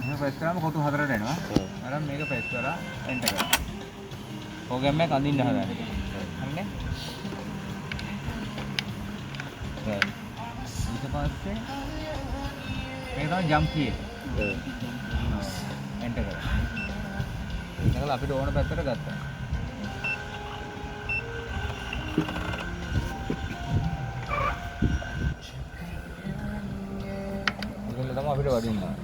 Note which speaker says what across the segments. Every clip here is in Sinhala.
Speaker 1: එහෙනම් ප්‍රෙස් කරාම කොටු හතරට එනවා. අර මේක ප්‍රෙස් කරලා එන්ටර් කරනවා. ප්‍රෝග්‍රෑම් එක අඳින්න හදන්නේ. හරිනේ? දැන් ඊට පස්සේ මේක තමයි ජම්ප් කී එක. එන්ටර් කරනවා. එතකොට අපිට ඕන පැත්තට ගත්තා. ඒකල තමයි අපිට වදිනවා.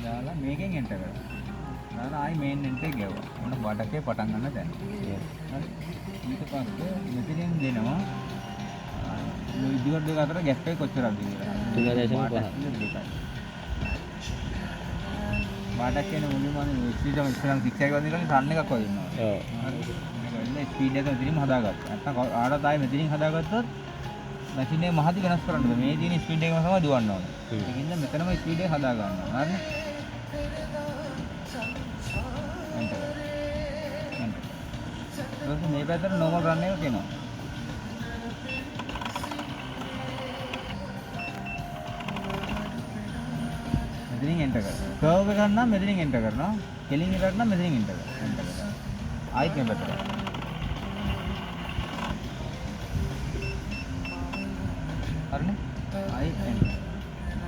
Speaker 1: දාලා මේකෙන් එන්ටර් කරනවා. දාලා ආයි මේන් එන්ටර් එක ගියවා. ඔන්න බඩකේ පටන් ගන්න දැන්. හරි. ඊට පස්සේ මෙතනින් දෙනවා ඉදිරියට දෙක අතර ගැප් එක කොච්චරද කියලා. 3.5. බඩක් කියන මුලින්ම ස්පීඩ් එක ඉස්සරහට සික්ස් එකක් වදිනවා රන් එකක් වදිනවා. ඔව්. හරි. මේක වෙන්නේ ස්පීඩ් එක මෙතනින්ම හදාගත්තා. නැත්නම් ආඩත් ආයේ මෙතනින් හදාගත්තොත් මැෂින් එක මහදි වෙනස් කරන්න බෑ. මේ තියෙන ස්පීඩ් එකම තමයි දුවන්න ඕනේ. ඒකින්ද මෙතනම ස්පීඩ් එක හදා ගන්නවා. හරිනේ? එන්ටර්. මේ පැත්තට නෝමල් රන් එකක් එනවා. මෙතනින් එන්ටර් කරනවා. කර්ව් එකක් නම් මෙතනින් එන්ටර් කරනවා. කෙලින් එකක් නම් මෙතනින් එන්ටර් කරනවා. ආයිත් මේ පැත්තට. හරිනේ? ආයි එන්ටර්.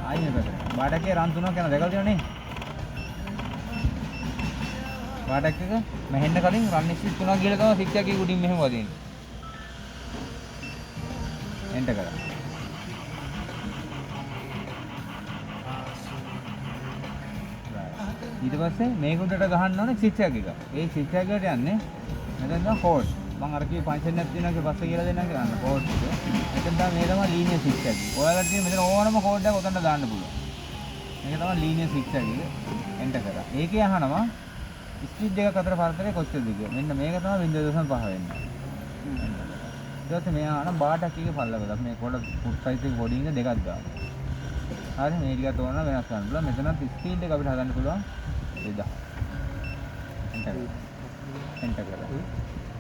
Speaker 1: ආයි මේ පැත්තට. බාඩකේ රන් තුනක් යනවා. දැකලා තියෙනවනේ. බාඩක් එක මෙහෙන්න කලින් රන් එක්සිස් තුනක් ගිහලා තමයි සික්ස් එකේ උඩින් මෙහෙම වදින්නේ. එන්ටර් කරා. ඊට පස්සේ මේක උඩට ගහන්න ඕනේ සික්ස් එකක් එක. ඒ සික්ස් එකකට යන්නේ මෙතන තමයි කෝඩ්. මම අර කිව්ව ෆන්ක්ෂන් එකක් තියෙනවා කියලා පස්සේ කියලා දෙන්නම් කියලා කෝඩ් එක. මෙතන තමයි මේ තමයි ලීනියර් සික්ස් එක. ඔයාලට තියෙන මෙතන ඕනම කෝඩ් එකක් උතන්ට දාන්න පුළුවන්. මේක තමයි ලීනියර් සික්ස් එක. එන්ටර් කරා. ඒකේ අහනවා ස්පීඩ් එකක් අතර පරතරය කොච්චරද කියලා. මෙන්න මේක තමයි 0.5 වෙන්නේ. ඊට පස්සේ මෙයා අහන බාටක් එකේ පල්ලවද. මේ පොඩ ෆුට් සයිස් එක බොඩි එක දෙකක් දානවා. හරි මේ ටිකත් ඕන නම් වෙනස් කරන්න පුළුවන්. මෙතනත් ස්පීඩ් එක අපිට හදන්න පුළුවන්. 2000. එන්ටර් කරලා.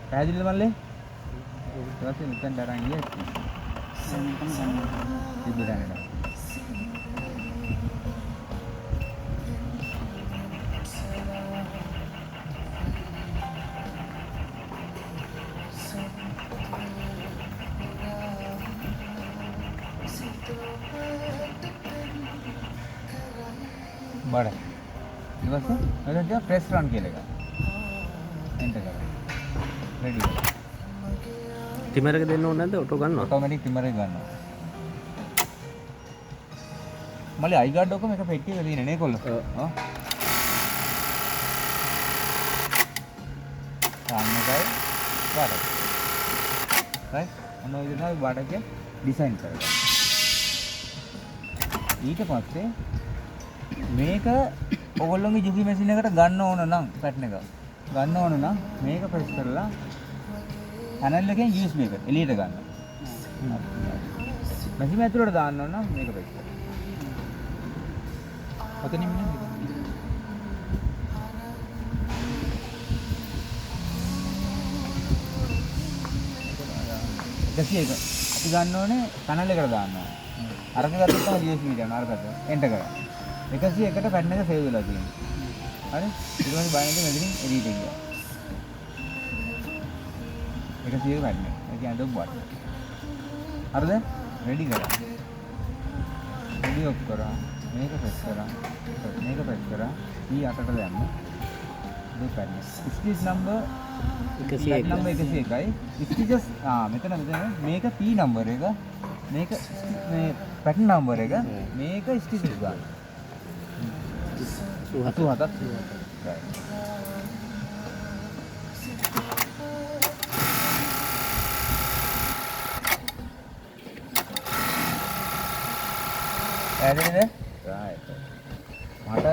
Speaker 1: පැහැදිලිද මල්ලේ? ඊට පස්සේ මෙතෙන් දරන් ගියේ. ඉබ්බරන්නේ. බඩ. ඊට පස්සේ මෙතන තියෙන ප්‍රෙස් රන් කියලා එක. එන්ටර් කරලා. රෙඩි.
Speaker 2: ටිමර් එක දෙන්න ඕනේ නැද්ද? ඔටෝ ගන්නවා.
Speaker 1: ඔටෝමැටික් ටිමර් එක ගන්නවා. මල්ලි අයි ගාඩ් ඔක්කොම එක පෙට්ටියක තියෙන නේ කොල්ල. ඔව්. සාන්නකයි බඩ. right? ඔන්න ඔය විදිහට බඩක ඩිසයින් කරගන්න. ඊට පස්සේ මේක ඔයගොල්ලෝගේ ජුකි මැෂින් එකට ගන්න ඕන නම් පැටර්න් එක ගන්න ඕන නම් මේක ප්‍රෙස් කරලා පැනල් එකෙන් USB එක එළියට ගන්න. මැෂින් ඇතුළට දාන්න ඕන නම් මේක ප්‍රෙස් කරලා. ඔතනින් මෙන්න 201 අපි ගන්න ඕනේ පැනල් එකට දාන්න ඕනේ. අරක ගත්තොත් තමයි USB එක යනවා. අර පැත්ත එන්ටර් කරා. 101ට පැටර්න් එක සේව් වෙලා තියෙනවා. හරි? ඊට පස්සේ බලන්න මෙතනින් එඩිට් එක ගියා. 101 පැටර්න් එක. ඒ කියන්නේ ඩොබ් වට. හරිද? රෙඩි කරා. රෙඩි ඔෆ් කරා. මේක ප්‍රෙස් කරා. මේක ප්‍රෙස් කරා. ඊ අතට දැම්ම. මේ පැටර්න් එක. Stitch number 101. නම්බර් 101යි. ස්ටිචස් මෙතන මේක P නම්බර් එක. මේක මේ පැටර්න් නම්බර් එක. මේක ස්ටිචස් ගන්න. 87ක් ඇදෙන්නේ right මට